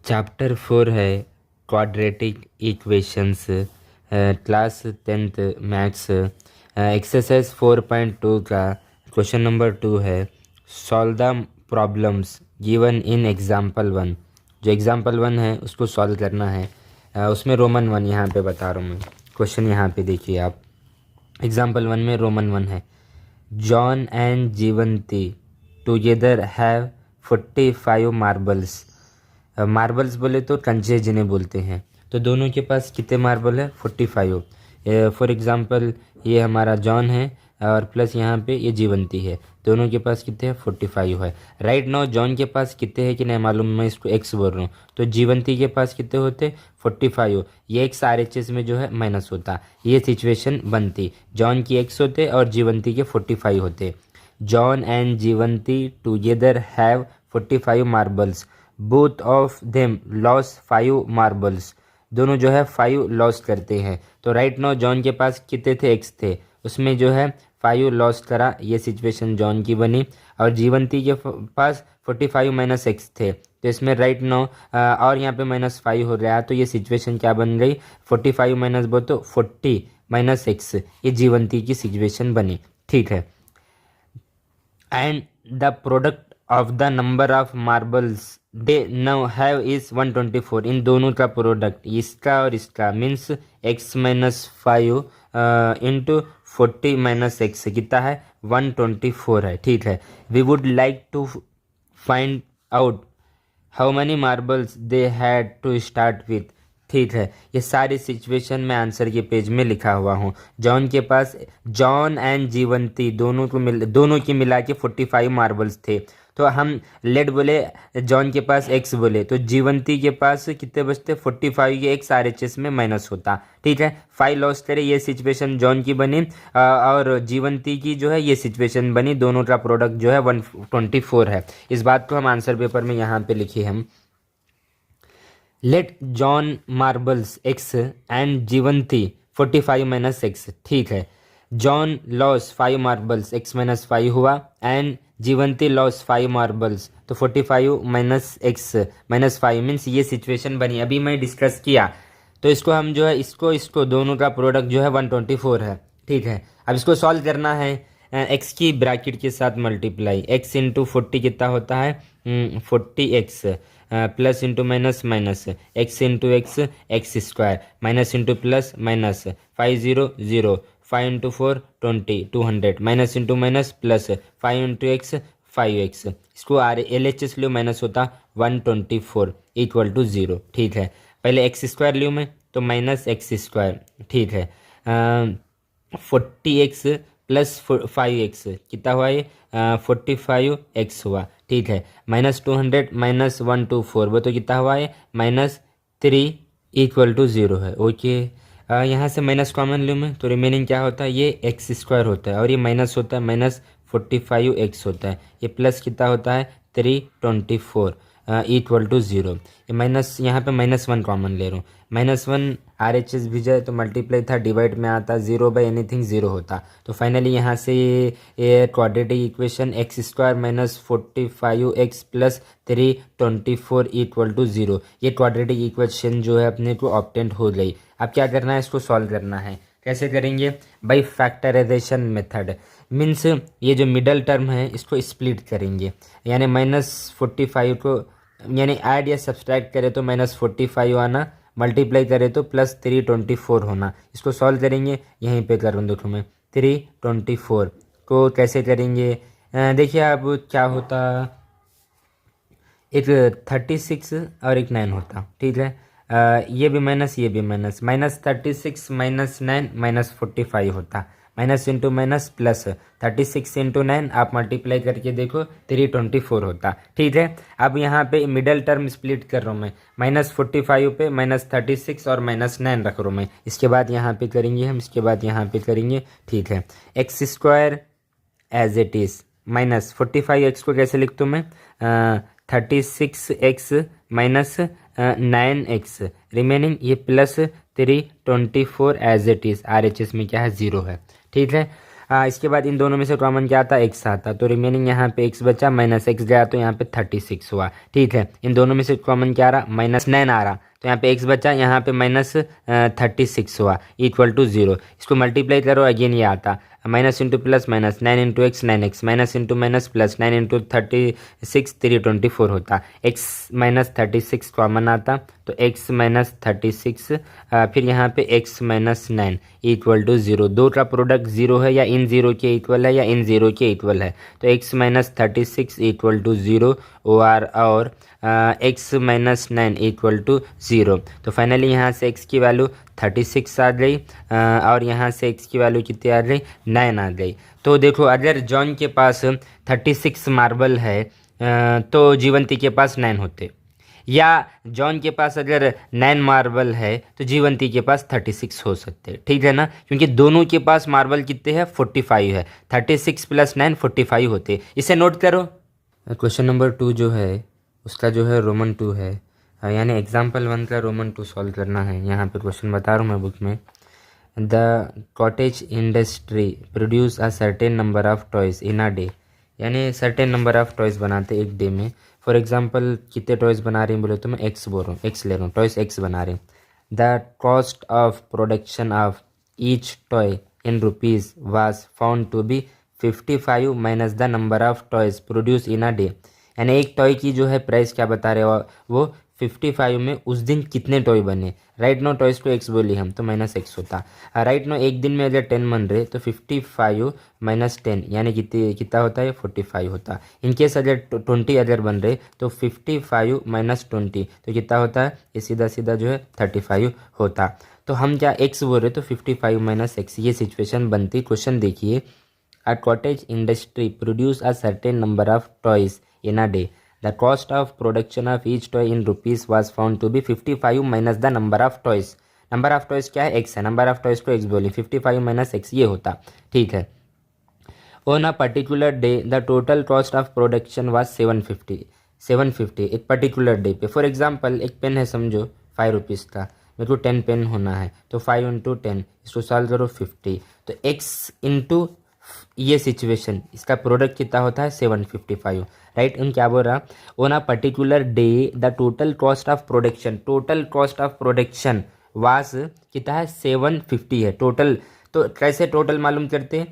Chapter 4 है quadratic equations, class 10th maths, exercise 4.2 का question number 2 है। Solve the problems given in example 1। जो example 1 है उसको सॉल्व करना है। उसमें रोमन 1 यहाँ पे बता रहा हूँ मैं। क्वेश्चन यहाँ पे देखिए आप। एग्जाम्पल 1 में रोमन 1 है। John and Jeevanti together have 45 marbles. Marbles बोले तो कंचे जिन्हें बोलते हैं, तो दोनों के पास कितने मार्बल है? 45। फॉर एग्जांपल ये हमारा जॉन है और प्लस यहाँ पे ये जीवंती है, दोनों के पास कितने हैं? 45 है। राइट नाउ जॉन के पास कितने हैं कि नहीं मालूम, मैं इसको एक्स बोल रहा हूँ, तो जीवंती के पास कितने होते? 45। ये एक्स RHS में जो है माइनस होता, ये सिचुएशन बनती। जॉन की एक्स होते और जीवंती के 45 होते। John and Jeevanti together have 45 marbles, both of them loss 5 marbles. दोनों जो है 5 लॉस करते हैं। तो राइट नाउ जॉन के पास कितने थे? एक्स थे, उसमें जो है 5 लॉस करा, ये सिचुएशन जॉन की बनी। और जीवंती के पास 45 माइनस एक्स थे, तो इसमें राइट नाउ और यहाँ पे -5 हो रहा है, तो ये सिचुएशन क्या बन गई? 45 माइनस बोल तो 40 माइनस एक्स, ये जीवंती की सिचुएशन बनी। ठीक है। And the product of the number of marbles they now have is 124। इन दोनों का प्रोडक्ट, इसका और इसका, means x - 5 into 40 minus x कितना है? 124 है। ठीक है। We would like to find out how many marbles they had to start with. ठीक है। ये सारी सिचुएशन मैं आंसर के पेज में लिखा हुआ हूँ। जॉन के पास, जॉन एंड जीवंती दोनों की मिला के 45 मार्बल्स थे, तो हम लेट बोले जॉन के पास एक्स बोले, तो जीवंती के पास कितने बचते? 45। ये एक्स RHS में माइनस होता। ठीक है। 5 लॉस करे, ये सिचुएशन जॉन की बनी और जीवंती की जो है ये सिचुएशन बनी। दोनों का प्रोडक्ट जो है 124 है। इस बात को हम आंसर पेपर में यहाँ पे लिखे हम। Let John marbles x and Jeevanti 45 minus x. ठीक है। जॉन लॉस 5 मार्बल्स, एक्स -5 हुआ, एंड जीवंती लॉस 5 मार्बल्स, तो 45 माइनस एक्स -5 मीन्स ये सिचुएशन बनी। अभी मैं डिस्कस किया, तो इसको हम जो है इसको दोनों का प्रोडक्ट जो है 124 है। ठीक है। अब इसको सॉल्व करना है। एक्स की ब्रैकेट के साथ मल्टीप्लाई, एक्स इंटू 40 कितना होता है? 40x plus into minus minus, x into x x square, minus into plus minus, 5 0 0, 5 into 4 20 200, minus into minus plus, 5 into x 5x। इसको LHS लियो, माइनस होता 124 इक्वल टू 0। ठीक है। पहले एक्स स्क्वायर लियो मैं, तो माइनस एक्स स्क्वायर। ठीक है। 40x plus 5x कितना हुआ? ये 45x हुआ। ठीक है। -200 माइनस 124, वो तो कितना हुआ? ये -3 इक्वल टू 0 है। ओके। यहाँ से माइनस कॉमन लूँ मैं, तो रिमेनिंग क्या होता है? ये एक्स स्क्वायर होता है और ये माइनस होता है, -45x होता है। ये प्लस कितना होता है? 324 इक्वल टू 0। ये माइनस, यहाँ पे -1 कॉमन ले रहा हूँ। -1 RHS भी जाए तो मल्टीप्लाई था, डिवाइड में आता, 0 बाई एनीथिंग 0 होता। तो फाइनली यहाँ से ये quadratic equation x square minus 45x plus 324 equal to 0, ये क्वाड्रेटिक इक्वेशन जो है अपने को ऑब्टेंड हो गई। अब क्या करना है? इसको सॉल्व करना है। कैसे करेंगे? By factorisation method. मीन्स ये जो मिडल टर्म है इसको स्प्लिट करेंगे, यानी -45 को यानी ऐड या सब्सट्रैक्ट करें तो -45 आना, मल्टीप्लाई करें तो +324 होना। इसको सॉल्व करेंगे, यहीं पे कर रहा हूँ, देखो मैं 324 को कैसे करेंगे। देखिए अब क्या होता, एक 36 और एक 9 होता। ठीक है। ये भी माइनस, ये भी माइनस, -36 माइनस 9 -45 होता। Minus into minus plus, 36 into 9 आप मल्टीप्लाई करके देखो, 324 होता। ठीक है। अब यहाँ पे मिडल टर्म स्प्लिट कर रहा हूँ मैं, -45 पे -36 और -9 रख रहा हूँ मैं। इसके बाद यहाँ पे करेंगे हम, इसके बाद यहाँ पे करेंगे। ठीक है। X square as it is minus 45x को कैसे लिखता हूँ मैं? 36x माइनस 9x, रिमेनिंग ये plus 324 as it is, RHS में क्या है? 0 है। ठीक है। इसके बाद इन दोनों में से कॉमन क्या आता, एक्स आता, तो रिमेनिंग यहाँ पे एक्स बचा, माइनस एक्स गया तो यहाँ पे 36 हुआ। ठीक है, इन दोनों में से कॉमन क्या आ रहा, -9 आ रहा, तो यहाँ पे एक्स बचा, यहाँ पे -36 हुआ इक्वल टू 0। इसको मल्टीप्लाई करो, अगेन ये आता, minus into plus minus, 9 into x 9x, minus into minus plus, 9 into 36 324 होता, x -36 कॉमन आता, तो x -36 फिर यहाँ पे x -9 इक्वल टू 0। दो का प्रोडक्ट 0 है या इन 0 के इक्वल है या इन 0 के इक्वल है, तो x -36 इक्वल टू 0 और x -9 इक्वल टू 0। तो फाइनली यहाँ से x की वैल्यू 36 आ गई और यहाँ से x की वैल्यू कितनी आ गई, 9 आ गई। तो देखो अगर जॉन के पास 36 मार्बल है तो जीवंती के पास 9 होते, या जॉन के पास अगर 9 मार्बल है तो जीवंती के पास 36 हो सकते। ठीक है ना, क्योंकि दोनों के पास मार्बल कितने हैं, 45 है, 36 + 9 45 होते। इसे नोट करो। क्वेश्चन नंबर 2 जो है उसका जो है रोमन 2 है, यानी एग्जाम्पल 1 का रोमन 2 सॉल्व करना है। यहाँ पे क्वेश्चन बता रहा हूँ मैं बुक में। The cottage industry produce a certain number of toys in a day, यानी सर्टेन नंबर ऑफ टॉयज़ बनाते एक डे में। फॉर एग्जांपल कितने टॉयज़ बना रहे हैं बोले तो मैं एक्स बोल रहा हूँ, एक्स ले रहा हूँ, टॉयज़ एक्स बना रहे हैं। The cost of production of each toy in rupees was found to be 55 minus the number of toys produce in a day, यानी एक टॉय की जो है प्राइस क्या बता रहे हो, वो 55 में उस दिन कितने टॉय बने। Right no toys to x बोली हम तो -x होता। राइट नो एक दिन में अगर 10 बन रहे तो 55 - 10 यानी कितना होता है, 45 होता। इनकेस अगर 20 अगर बन रहे तो 55 - 20 तो कितना होता है, ये सीधा सीधा जो है 35 होता। तो हम क्या x बोल रहे तो 55 - x, ये सिचुएशन बनती। क्वेश्चन देखिए, a cottage industry produce a certain number of toys in a day. The cost of production of each toy in rupees was found to be 55 minus the number of toys. Number of toys क्या है, x है, number of toys को x बोली, 55 - x ये होता। ठीक है, on a particular day the total cost of production was 750 एक पर्टिकुलर डे पे। फॉर एग्जांपल एक पेन है समझो 5 रुपीज़ का, मेरे को 10 पेन होना है, तो 5 × 10 इसको सॉल्व करो 50, तो x इंटू ये सिचुएशन, इसका प्रोडक्ट कितना होता है 755। राइट, उन क्या बोल रहा, on a particular day the total cost of production, total cost of production was कितना है 750 है टोटल। तो कैसे टोटल मालूम करते हैं,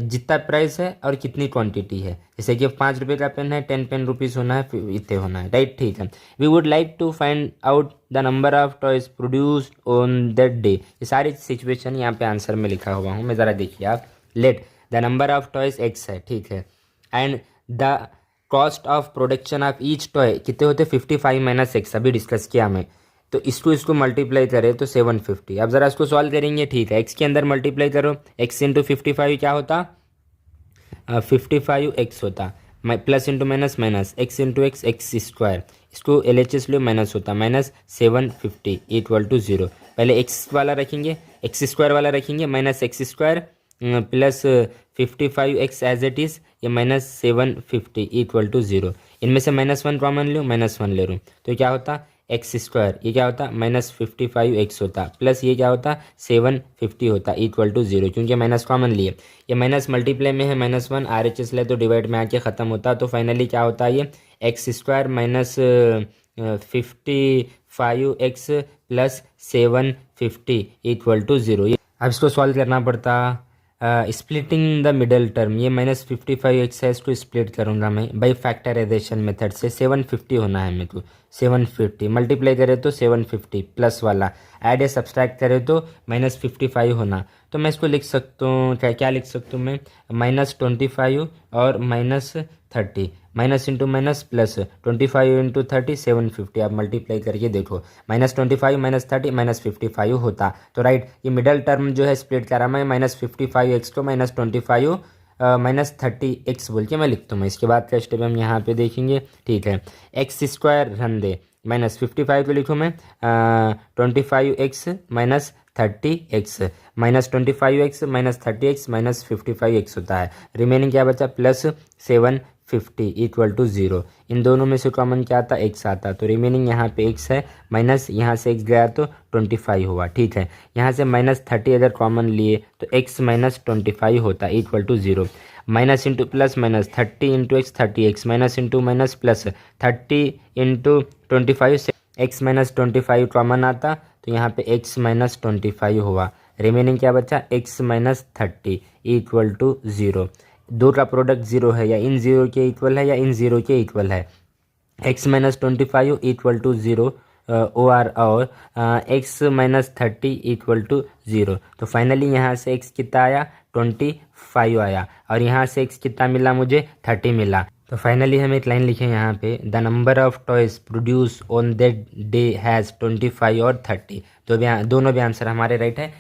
जितना प्राइस है और कितनी क्वांटिटी है। जैसे कि 5 रुपये का पेन है, 10 पेन रुपीज़ होना है, इतने होना है। राइट, ठीक है। We would like to find out the number of toys produced on that day. ये सारी सिचुएशन यहाँ पे आंसर में लिखा हुआ हूँ मैं, ज़रा देखिए आप। Let the number of toys x है, ठीक है, and the cost of production of each toy कितने होते, 55 - x, अभी डिस्कस किया मैं। तो इसको इसको मल्टीप्लाई करें तो 750। अब ज़रा इसको सॉल्व करेंगे, ठीक है, x के अंदर मल्टीप्लाई करो, x × 55 क्या होता, 55x होता, plus into minus minus, x × x x², इसको LHS लो, माइनस होता, -750 इक्वल टू 0। पहले x वाला रखेंगे, x² वाला रखेंगे, -x² plus 55x as it is, ये -750 इक्वल टू 0। इनमें से -1 कॉमन लो, -1 ले लूँ, तो क्या होता x², ये क्या होता -55x होता, प्लस ये क्या होता 750 होता इक्वल टू 0, क्योंकि माइनस कॉमन लिए। ये माइनस मल्टीप्लाई में है, -1 RHS ले तो डिवाइड में आके ख़त्म होता। तो फाइनली क्या होता है, ये x² - 55x plus 750 equal to 0। अब इसको सॉल्व करना पड़ता, स्प्लिटिंग द मिडल टर्म, ये -55x है, इसको स्प्लिट करूँगा मैं बाई फैक्टराइजेशन मेथड से। 750 होना है मेरे को, 750 मल्टीप्लाई करे तो 750 प्लस वाला, ऐड या सब्सट्रैक्ट करे तो -55 होना। तो मैं इसको लिख सकता हूँ, क्या लिख सकता हूँ मैं, -25 और -30, माइनस इंटू माइनस प्लस, 25 × 30 750। आप मल्टीप्लाई करके देखो, -25 - 30 -55 होता। तो राइट, ये मिडल टर्म जो है स्प्लिट करा मैं, -55x को -25 -30x बोल के मैं लिखता हूँ मैं। इसके बाद का स्टेप हम यहाँ पे देखेंगे, ठीक है। x² रन दे, -55 को लिखूँ मैं 25x - 30x, -25x - 30x -55x होता है। रिमेनिंग क्या बचा, +750 50 इक्वल टू 0। इन दोनों में से कॉमन क्या आता, x आता, तो रिमेनिंग यहाँ पे x है, माइनस यहाँ से x गया तो 25 हुआ। ठीक है, यहाँ से -30 अगर कॉमन लिए तो x माइनस 25 होता equal to 0। Minus into plus minus 30 into x 30x, minus into minus plus 30 into 25 से x माइनस 25 कॉमन आता, तो यहाँ पे x माइनस 25 हुआ। रिमेनिंग क्या बचा, x माइनस 30 इक्वल टू 0। दो का प्रोडक्ट 0 है, या इन 0 के इक्वल है या इन 0 के इक्वल है। x माइनस 25 इक्वल टू 0 और x माइनस 30 इक्वल टू 0। तो फाइनली यहाँ से x कितना आया, 25 आया, और यहाँ से x कितना मिला मुझे, 30 मिला। तो फाइनली हम एक लाइन लिखें यहाँ पे, the number of toys produce on that day has 25 और 30। तो दोनों भी आंसर हमारे राइट है।